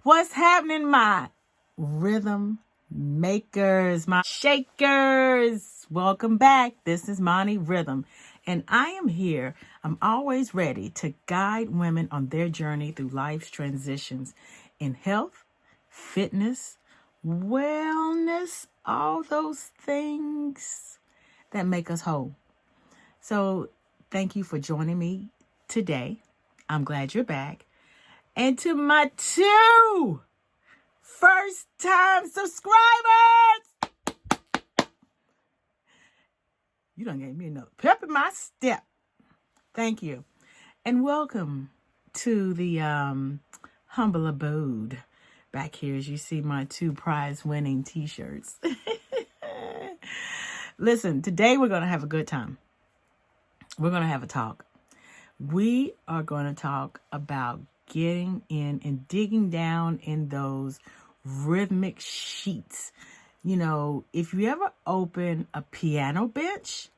What's happening, my rhythm makers, my shakers? Welcome back. This is MoniRhythm, and I am here. I'm always ready to guide women on their journey through life's transitions in health, fitness, wellness, all those things that make us whole. So thank you for joining me today. I'm glad you're back. And to my 2 first-time subscribers, you done gave me another pep in my step. Thank you. And welcome to the humble abode. Back here as you see my 2 prize-winning t-shirts. Listen, today we're going to have a good time. We're going to have a talk. We are going to talk about getting in and digging down in those rhythmic sheets. You know, if you ever open a piano bench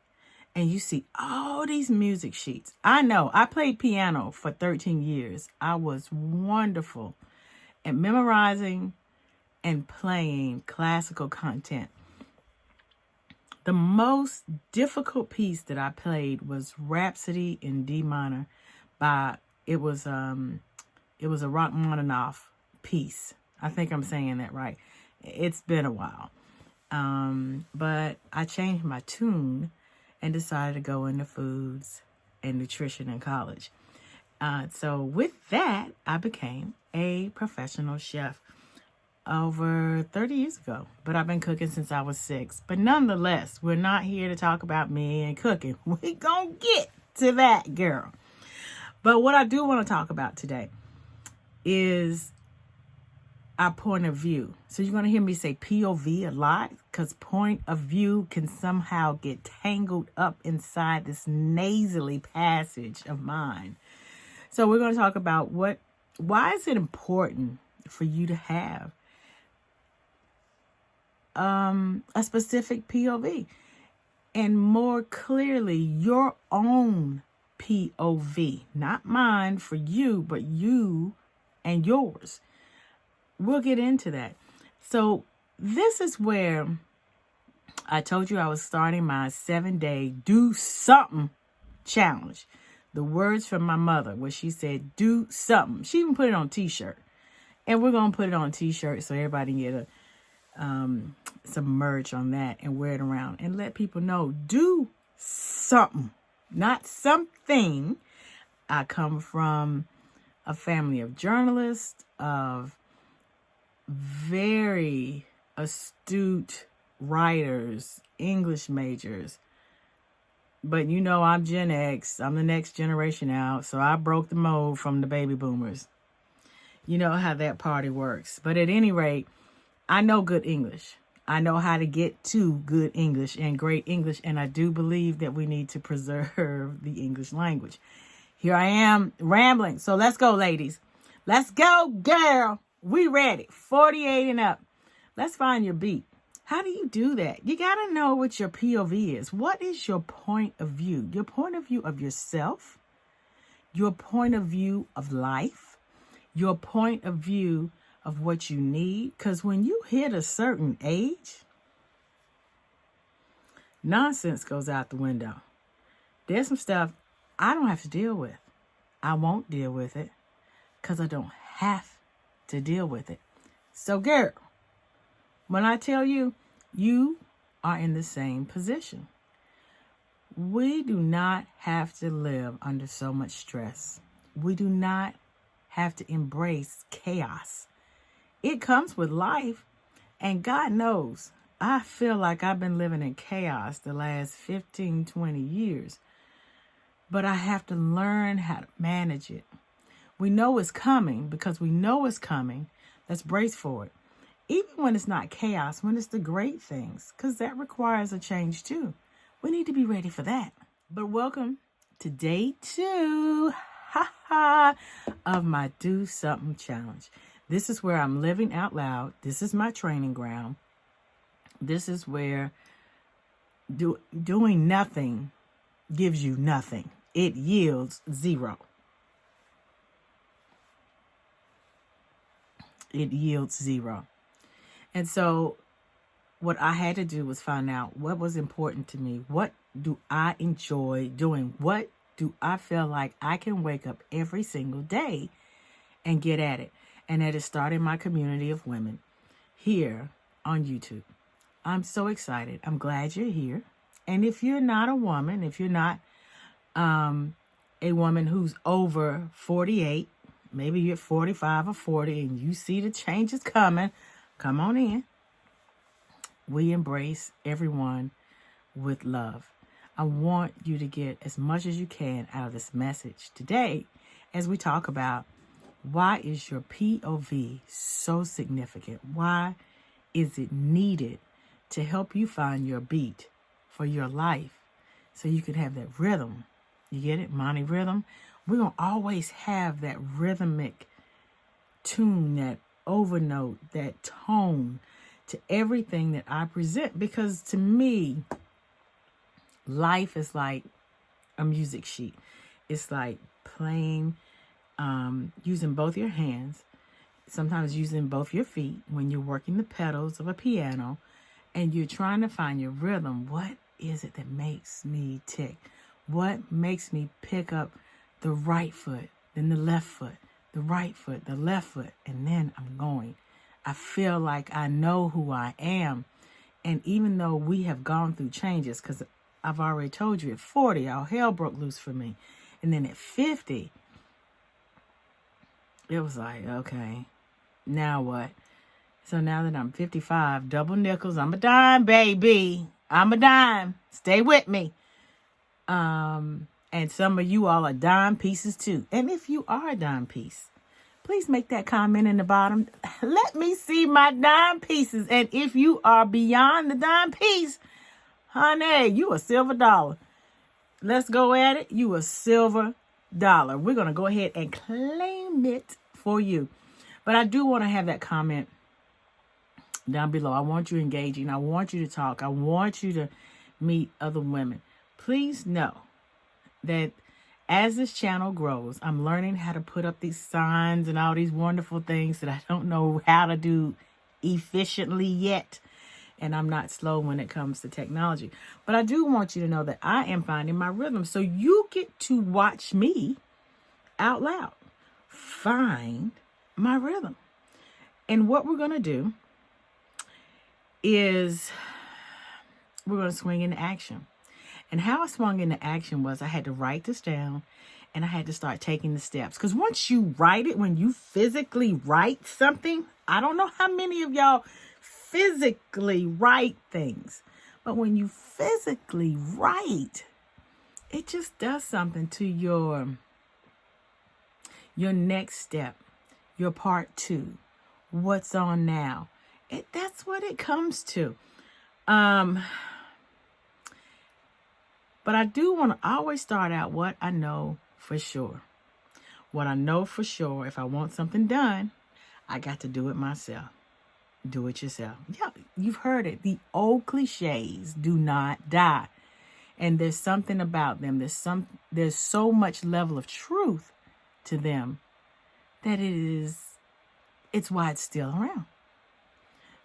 and you see all these music sheets. I know, I played piano for 13 years. I was wonderful at memorizing and playing classical content. The most difficult piece that I played was Rhapsody in D minor it was a Rachmaninoff piece. I think I'm saying that right. It's been a while. But I changed my tune and decided to go into foods and nutrition in college. So with that, I became a professional chef over 30 years ago. But I've been cooking since I was 6. But nonetheless, we're not here to talk about me and cooking. We're going to get to that, girl. But what I do want to talk about today is our point of view. So you're going to hear me say POV a lot because point of view can somehow get tangled up inside this nasally passage of mine. So we're going to talk about why is it important for you to have a specific POV, and more clearly your own POV, not mine for you, but you and yours. We'll get into that. So this is where I told you I was starting my 7-day do something challenge. The words from my mother, where she said, do something. She even put it on t-shirt, and we're going to put it on t-shirt so everybody can get some merch on that and wear it around and let people know, do something, not something. I come from a family of journalists, of very astute writers, English majors. But you know, I'm Gen X. I'm the next generation out. So I broke the mold from the baby boomers. You know how that party works. But at any rate, I know good English. I know how to get to good English and great English. And I do believe that we need to preserve the English language. Here I am rambling. So let's go, ladies. Let's go, girl. We ready. 48 and up. Let's find your beat. How do you do that? You got to know what your POV is. What is your point of view? Your point of view of yourself, your point of view of life, your point of view of what you need. Because when you hit a certain age, nonsense goes out the window. There's some stuff I don't have to deal with. I won't deal with it because I don't have to deal with it. So, girl, when I tell you, you are in the same position. We do not have to live under so much stress. We do not have to embrace chaos. It comes with life, and God knows, I feel like I've been living in chaos the last 15, 20 years. But I have to learn how to manage it. We know it's coming because we know it's coming. Let's brace for it. Even when it's not chaos, when it's the great things, because that requires a change too. We need to be ready for that. But welcome to day 2 of my Do Something Challenge. This is where I'm living out loud. This is my training ground. This is where doing nothing gives you nothing. It yields 0. it yields 0. And so what I had to do was find out what was important to me. What do I enjoy doing? What do I feel like I can wake up every single day and get at it? And that is starting my community of women here on YouTube. I'm so excited. I'm glad you're here. And if you're not a woman, if you're not a woman who's over 48, maybe you're 45 or 40 and you see the changes coming, come on in. We embrace everyone with love. I want you to get as much as you can out of this message today as we talk about why is your POV so significant? Why is it needed to help you find your beat for your life so you can have that rhythm? You get it? MoniRhythm. We're going to always have that rhythmic tune, that overnote, that tone to everything that I present, because to me, life is like a music sheet. It's like playing, using both your hands, sometimes using both your feet when you're working the pedals of a piano and you're trying to find your rhythm. What is it that makes me tick? What makes me pick up the right foot, then the left foot, the right foot, the left foot, and then I'm going. I feel like I know who I am. And even though we have gone through changes, because I've already told you at 40, all hell broke loose for me. And then at 50, it was like, okay, now what? So now that I'm 55, double nickels, I'm a dime, baby. I'm a dime. Stay with me. And some of you all are dime pieces too. And if you are a dime piece, please make that comment in the bottom. Let me see my dime pieces. And if you are beyond the dime piece, honey, you a silver dollar. Let's go at it. You a silver dollar. We're going to go ahead and claim it for you. But I do want to have that comment down below. I want you engaging. I want you to talk. I want you to meet other women. Please know that as this channel grows, I'm learning how to put up these signs and all these wonderful things that I don't know how to do efficiently yet. And I'm not slow when it comes to technology. But I do want you to know that I am finding my rhythm. So you get to watch me out loud find my rhythm. And what we're going to do is we're going to swing into action. And how I swung into action was I had to write this down and I had to start taking the steps. Because once you write it, when you physically write something, I don't know how many of y'all physically write things, but when you physically write, it just does something to your next step, your part 2, what's on now. That's what it comes to. But I do want to always start out what I know for sure. What I know for sure, if I want something done, I got to do it myself. Do it yourself. Yeah, you've heard it. The old cliches do not die. And there's something about them. There's so much level of truth to them that it's why it's still around.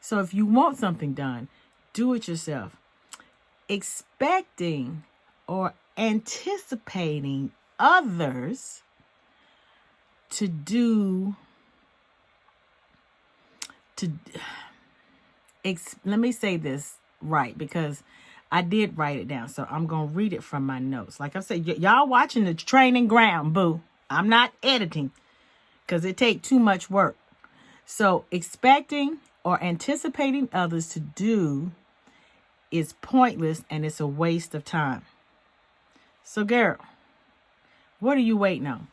So if you want something done, do it yourself. Expecting or anticipating others to do, let me say this right, because I did write it down. So I'm going to read it from my notes. Like I said, y'all watching the training ground, boo. I'm not editing because it takes too much work. So expecting or anticipating others to do is pointless and it's a waste of time. So girl, what are you waiting on?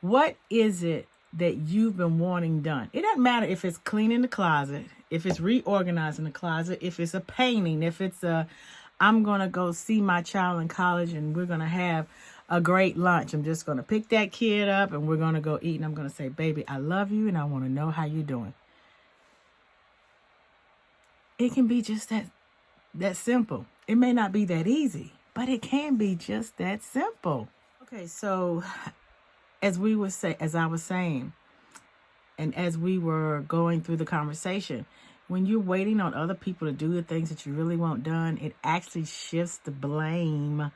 What is it that you've been wanting done? It doesn't matter if it's cleaning the closet, if it's reorganizing the closet, if it's a painting, if it's I'm going to go see my child in college and we're going to have a great lunch. I'm just going to pick that kid up and we're going to go eat and I'm going to say, baby, I love you and I want to know how you're doing. It can be just that simple. It may not be that easy, but it can be just that simple. Okay, so as I was saying, And as we were going through the conversation, when you're waiting on other people to do the things that you really want done, it actually shifts the blame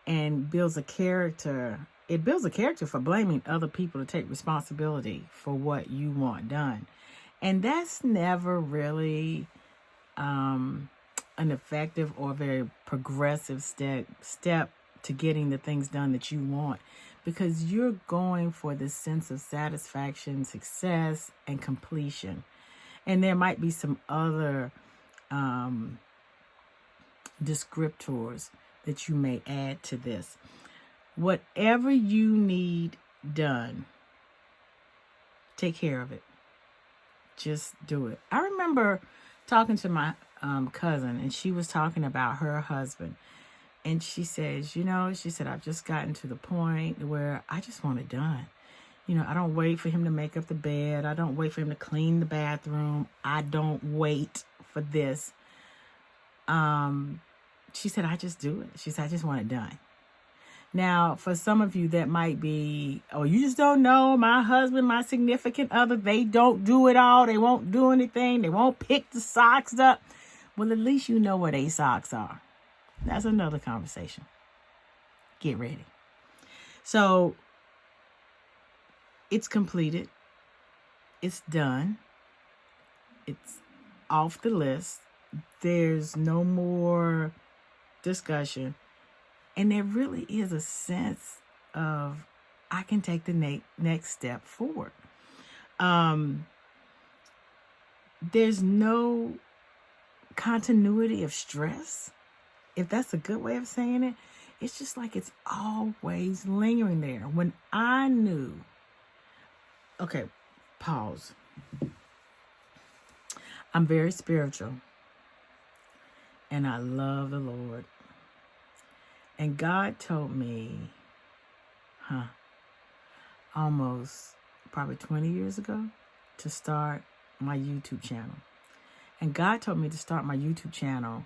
and builds a character. It builds a character for blaming other people to take responsibility for what you want done. And that's never really an effective or very progressive step to getting the things done that you want, because you're going for this sense of satisfaction, success, and completion. And there might be some other descriptors that you may add to this. Whatever you need done, take care of it. Just do it. I remember talking to my cousin, and she was talking about her husband. And she says, she said, I've just gotten to the point where I just want it done. I don't wait for him to make up the bed. I don't wait for him to clean the bathroom. I don't wait for this. She said, I just do it. She said, I just want it done. Now, for some of you, that might be, oh, you just don't know. My husband, my significant other, they don't do it all. They won't do anything. They won't pick the socks up. Well, at least you know where they socks are. That's another conversation. Get ready. So it's completed. It's done. It's off the list. There's no more discussion. And there really is a sense of, I can take the next step forward. There's no continuity of stress, if that's a good way of saying it. It's just like it's always lingering there. When I knew, okay, pause. I'm very spiritual, and I love the Lord. And God told me, almost probably 20 years ago, to start my YouTube channel. And God told me to start my YouTube channel,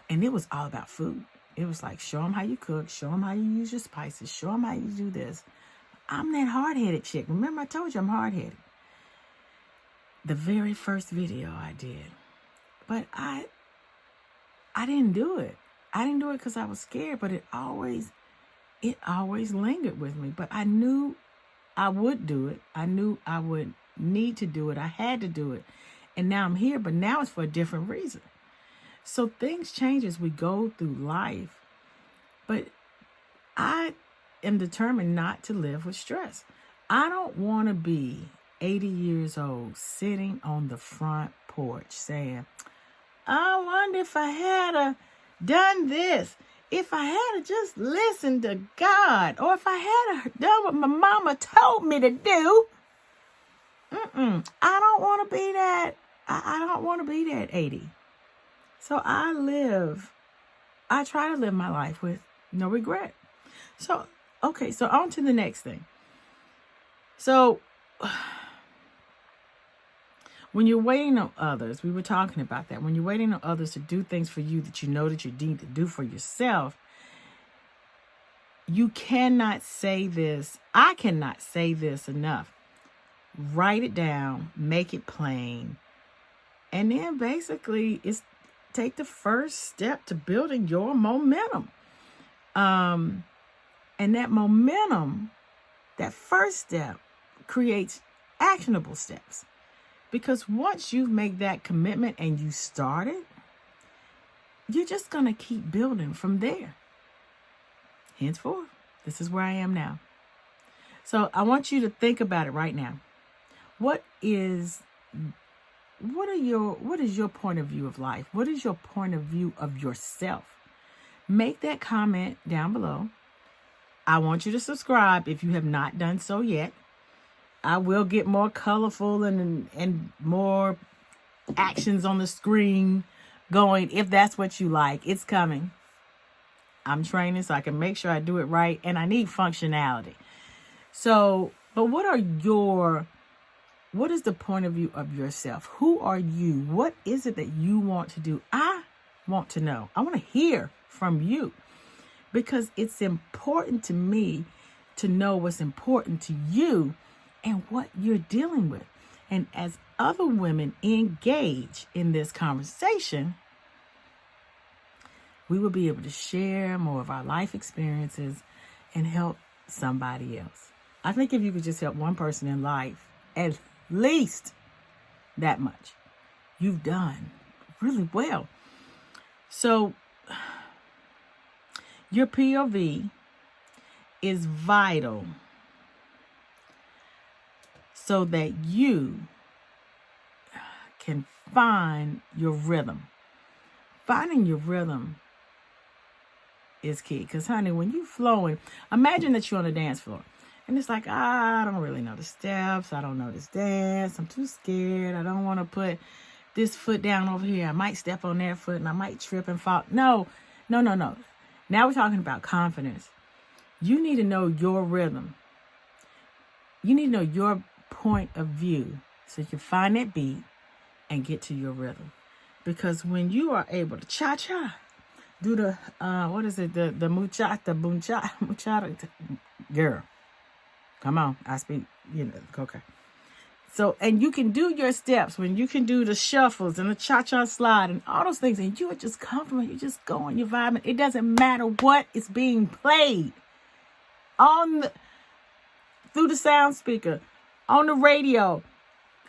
and it was all about food. It was like, show them how you cook, show them how you use your spices, show them how you do this. I'm that hard-headed chick. Remember, I told you I'm hard-headed. The very first video I did. But I didn't do it. I didn't do it because I was scared, but it always lingered with me. But I knew I would do it. I knew I would need to do it. I had to do it. And now I'm here, but now it's for a different reason. So things change as we go through life. But I am determined not to live with stress. I don't want to be 80 years old sitting on the front porch saying, I wonder if I had done this, if I had just listened to God, or if I had done what my mama told me to do. I don't want to be that. I don't want to be that 80. So I try to live my life with no regret. So, okay, so on to the next thing. So when you're waiting on others, we were talking about that. When you're waiting on others to do things for you that you know that you need to do for yourself, you cannot say this. I cannot say this enough. Write it down, make it plain, and then basically take the first step to building your momentum. And that momentum, that first step, creates actionable steps. Because once you make that commitment and you start it, you're just going to keep building from there. Henceforth, this is where I am now. So I want you to think about it right now. What is your point of view of life? What is your point of view of yourself? Make that comment down below. I want you to subscribe if you have not done so yet. I will get more colorful and more actions on the screen going if that's what you like. It's coming. I'm training so I can make sure I do it right, and I need functionality. So, but what is the point of view of yourself? Who are you? What is it that you want to do? I want to know. I want to hear from you, because it's important to me to know what's important to you, and what you're dealing with. And as other women engage in this conversation, we will be able to share more of our life experiences and help somebody else. I think if you could just help one person in life, at least that much, you've done really well. So your POV is vital so that you can find your rhythm. Finding your rhythm is key. Because, honey, when you flowing, imagine that you're on a dance floor. And it's like, I don't really know the steps. I don't know this dance. I'm too scared. I don't want to put this foot down over here. I might step on that foot and I might trip and fall. No. Now we're talking about confidence. You need to know your rhythm. You need to know your point of view so you can find that beat and get to your rhythm. Because when you are able to cha-cha, do the, the muchata, girl. Come on, I speak, okay. So, and you can do your steps when you can do the shuffles and the cha-cha slide and all those things, and you are just comfortable, you're just going, you're vibing. It doesn't matter what is being played through the sound speaker, on the radio,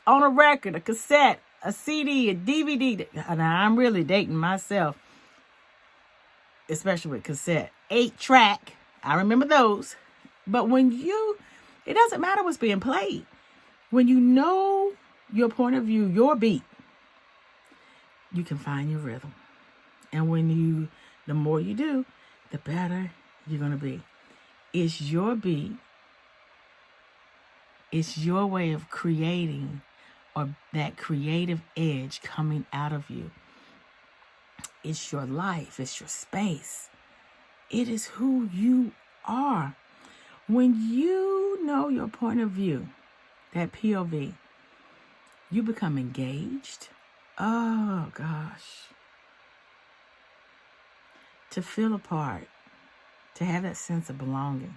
on a record, a cassette, a CD, a DVD. And I'm really dating myself, especially with cassette. 8-track, I remember those. But it doesn't matter what's being played. When you know your point of view, your beat, you can find your rhythm. And the more you do, the better you're going to be. It's your beat. It's your way of creating, or that creative edge coming out of you. It's your life. It's your space. It is who you are. When you know your point of view, that POV, you become engaged. Oh, gosh. To feel a part, to have that sense of belonging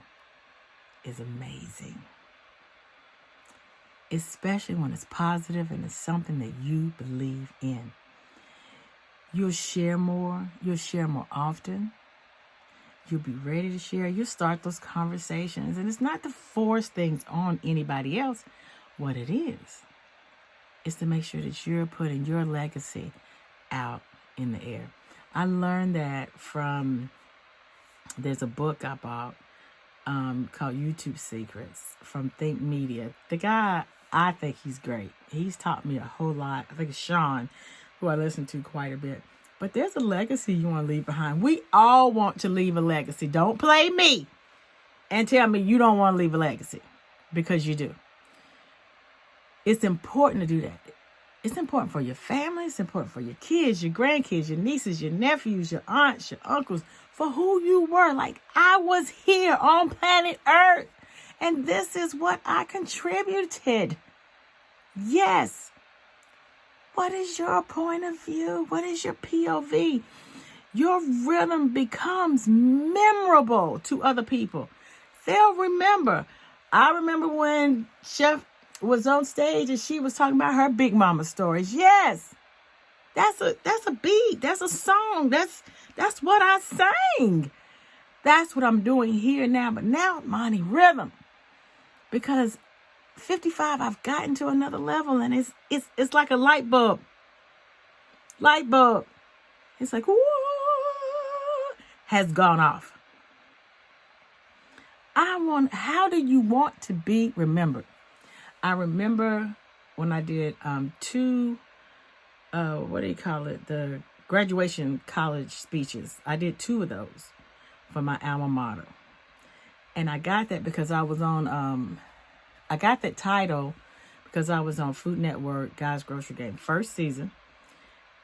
is amazing. Especially when it's positive and it's something that you believe in. You'll share more. You'll share more often. You'll be ready to share. You'll start those conversations. And it's not to force things on anybody else. What it is to make sure that you're putting your legacy out in the air. I learned that there's a book I bought called YouTube Secrets from Think Media. The guy, I think he's great. He's taught me a whole lot. I think it's Sean, who I listen to quite a bit. But there's a legacy you want to leave behind. We all want to leave a legacy. Don't play me and tell me you don't want to leave a legacy, because you do. It's important to do that. It's important for your family. It's important for your kids, your grandkids, your nieces, your nephews, your aunts, your uncles, for who you were. Like, I was here on planet Earth, and this is what I contributed. Yes. What is your point of view? What is your POV? Your rhythm becomes memorable to other people. They'll remember. I remember when Chef was on stage and she was talking about her Big Mama stories. Yes. That's a beat. That's a song. That's what I sang. That's what I'm doing here now. But now, MoniRhythm. Because 55, I've gotten to another level, and it's like a light bulb. Light bulb. It's like, whoo, has gone off. How do you want to be remembered? I remember when I did the graduation college speeches. I did 2 of those for my alma mater. And I got that because I was on, I got that title because I was on Food Network, Guy's Grocery Game, first season.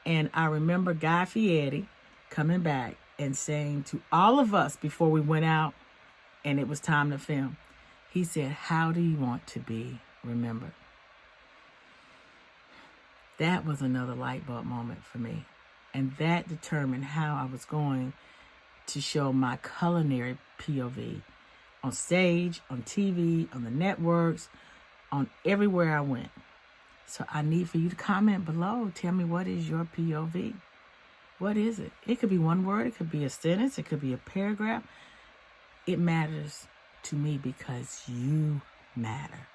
And I remember Guy Fieri coming back and saying to all of us before we went out and it was time to film, he said, "How do you want to be remembered?" That was another light bulb moment for me. And that determined how I was going to show my culinary POV on stage, on TV, on the networks, on everywhere I went. So I need for you to comment below. Tell me, what is your POV? What is it? It could be one word. It could be a sentence. It could be a paragraph. It matters to me because you matter.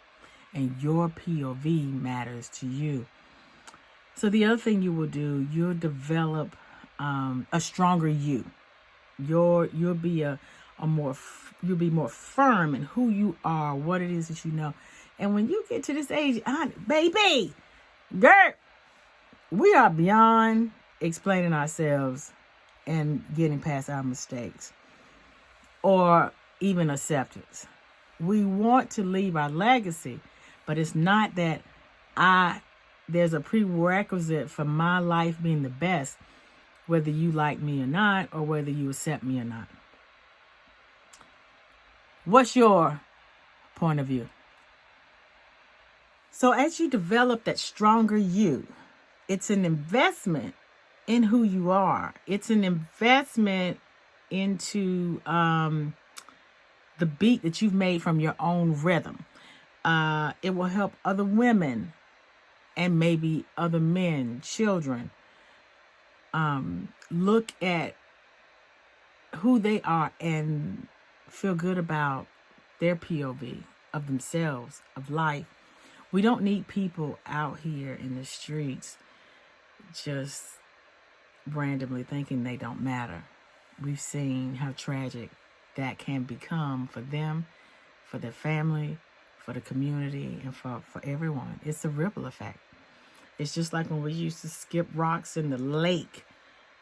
And your POV matters to you. So the other thing you will do, you'll develop a stronger you. You'll be you'll be more firm in who you are, what it is that you know. And when you get to this age, baby, girl, we are beyond explaining ourselves and getting past our mistakes or even acceptance. We want to leave our legacy, but it's not that there's a prerequisite for my life being the best, whether you like me or not, or whether you accept me or not. What's your point of view? So as you develop that stronger you, it's an investment in who you are. It's an investment into the beat that you've made from your own rhythm. It will help other women and maybe other men, children, look at who they are and feel good about their POV of themselves, of life. We don't need people out here in the streets just randomly thinking they don't matter. We've seen how tragic that can become for them, for their family, for the community, and for everyone. It's a ripple effect. It's just like when we used to skip rocks in the lake,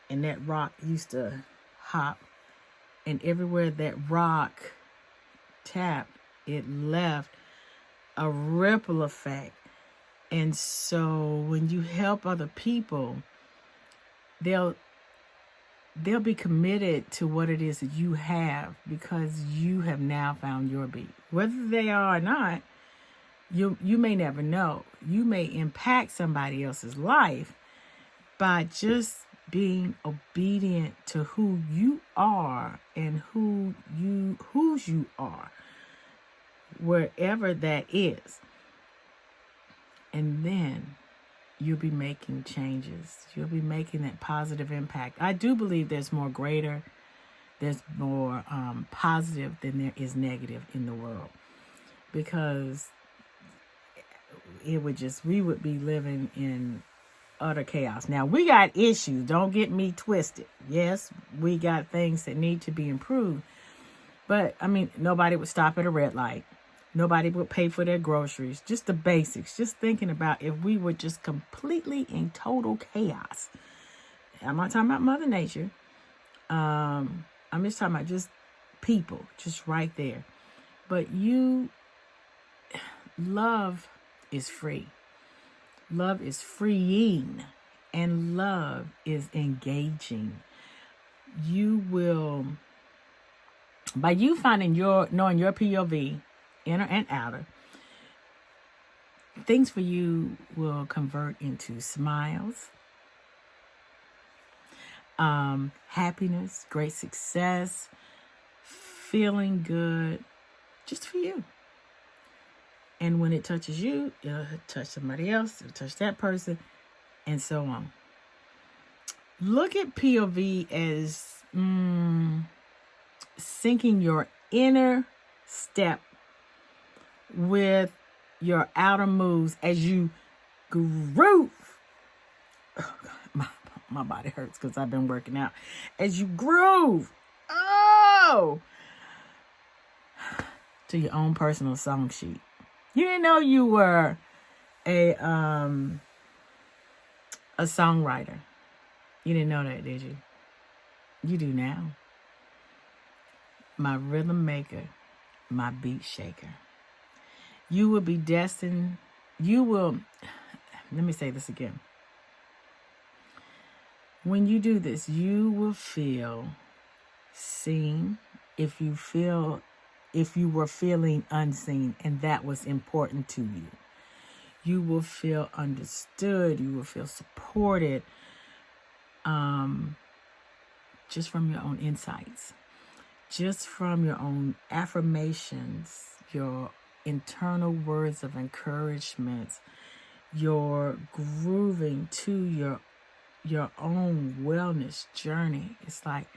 and that rock used to hop, and everywhere that rock tapped, it left a ripple effect. And so when you help other people, they'll be committed to what it is that you have, because you have now found your beat. Whether they are or not, you may never know. You may impact somebody else's life by just being obedient to who you are and whose you are, wherever that is. And then you'll be making changes. You'll be making that positive impact. I do believe there's more positive than there is negative in the world, because we would be living in utter chaos. Now, we got issues. Don't get me twisted. Yes, we got things that need to be improved. But, nobody would stop at a red light. Nobody would pay for their groceries. Just the basics. Just thinking about if we were just completely in total chaos. I'm not talking about Mother Nature. I'm just talking about just people. Just right there. But love is free. Love is freeing. And love is engaging. You will, by you knowing your POV, inner and outer, things for you will convert into smiles, happiness, great success, feeling good, just for you. And when it touches you, it'll touch somebody else, it'll touch that person, and so on. Look at POV as syncing your inner step with your outer moves as you groove. Oh, God, my body hurts because I've been working out. As you groove, to your own personal song sheet. You didn't know you were a songwriter. You didn't know that, did you? You do now. My rhythm maker, my beat shaker. You will be destined. Let me say this again. When you do this, you will feel seen if you were feeling unseen and that was important to you. You will feel understood. You will feel supported, just from your own insights, just from your own affirmations, your internal words of encouragement, your grooving to your own wellness journey. It's like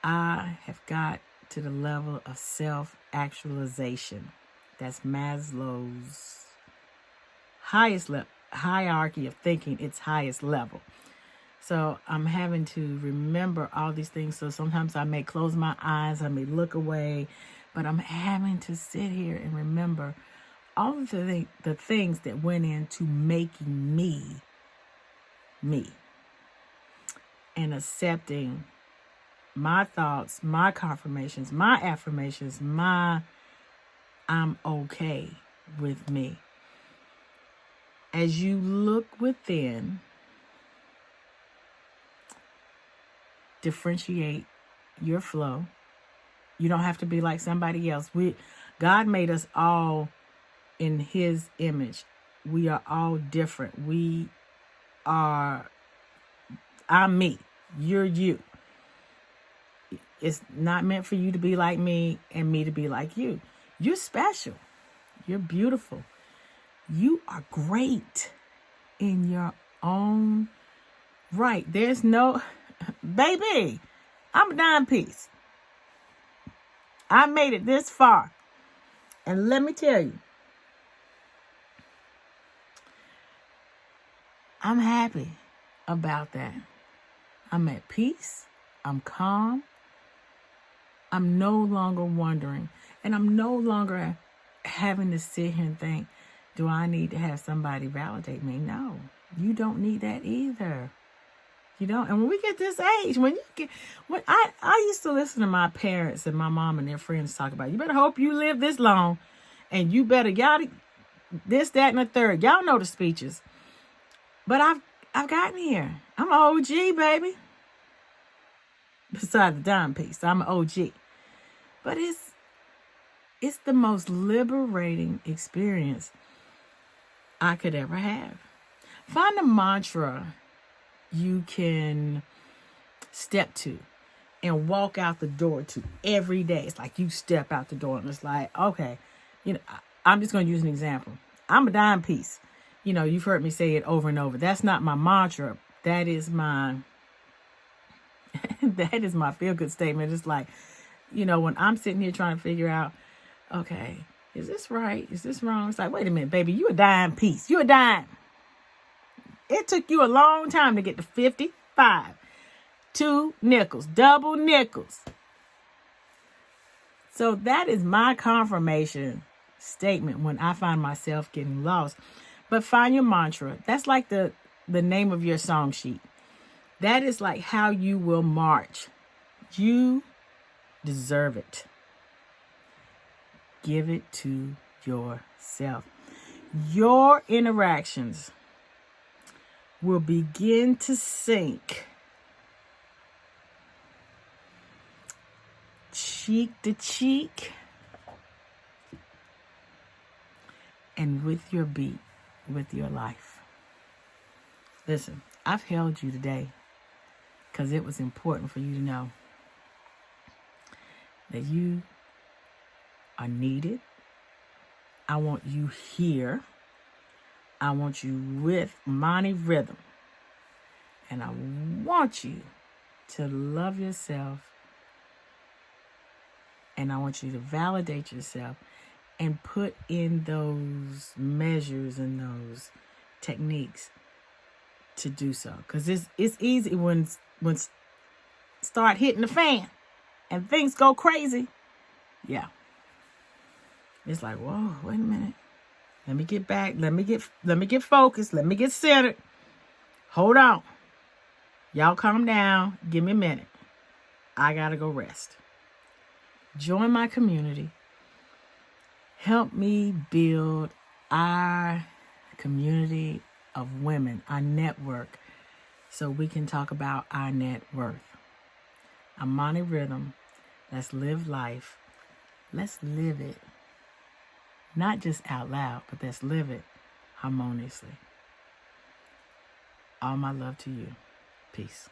I have got to the level of self-actualization. That's Maslow's highest hierarchy of thinking, its highest level. So I'm having to remember all these things. So sometimes I may close my eyes, I may look away, but I'm having to sit here and remember all of the things that went into making me, and accepting my thoughts, my confirmations, my affirmations, I'm okay with me. As you look within, differentiate your flow. You don't have to be like somebody else. God made us all in his image. We are all different. I'm me. You're you. It's not meant for you to be like me and me to be like you. You're special. You're beautiful. You are great in your own right. There's no, baby, I'm a dime piece. I made it this far. And let me tell you, I'm happy about that. I'm at peace. I'm calm. I'm no longer wondering. And I'm no longer having to sit here and think, do I need to have somebody validate me? No, you don't need that either. You don't. And when we get this age, when I used to listen to my parents and my mom and their friends talk about, you better hope you live this long, and you better this, that, and the third. Y'all know the speeches. But I've gotten here. I'm an OG, baby. Besides the dime piece, I'm an OG. But it's the most liberating experience I could ever have. Find a mantra you can step to and walk out the door to every day. It's like you step out the door and it's like, okay, I'm just going to use an example. I'm a dime piece. You've heard me say it over and over. That's not my mantra. That is my feel-good statement. It's like, when I'm sitting here trying to figure out, okay, is this right? Is this wrong? It's like, wait a minute, baby, you a dime piece. You a dime. It took you a long time to get to 55. 2 nickels, double nickels. So that is my confirmation statement when I find myself getting lost. But find your mantra. That's like the name of your song sheet. That is like how you will march. You deserve it. Give it to yourself. Your interactions will begin to sync cheek to cheek and with your beat, with your life. Listen, I've held you today because it was important for you to know that you are needed. I want you here. I want you with MoniRhythm. And I want you to love yourself. And I want you to validate yourself and put in those measures and those techniques to do so. Because it's easy when start hitting the fan and things go crazy. Yeah. It's like, whoa, wait a minute. Let me get back. Let me get focused. Let me get centered. Hold on. Y'all calm down. Give me a minute. I gotta go rest. Join my community. Help me build our community of women, our network, so we can talk about our net worth. I'm MoniRhythm. Let's live life. Let's live it. Not just out loud, but let's live it harmoniously. All my love to you. Peace.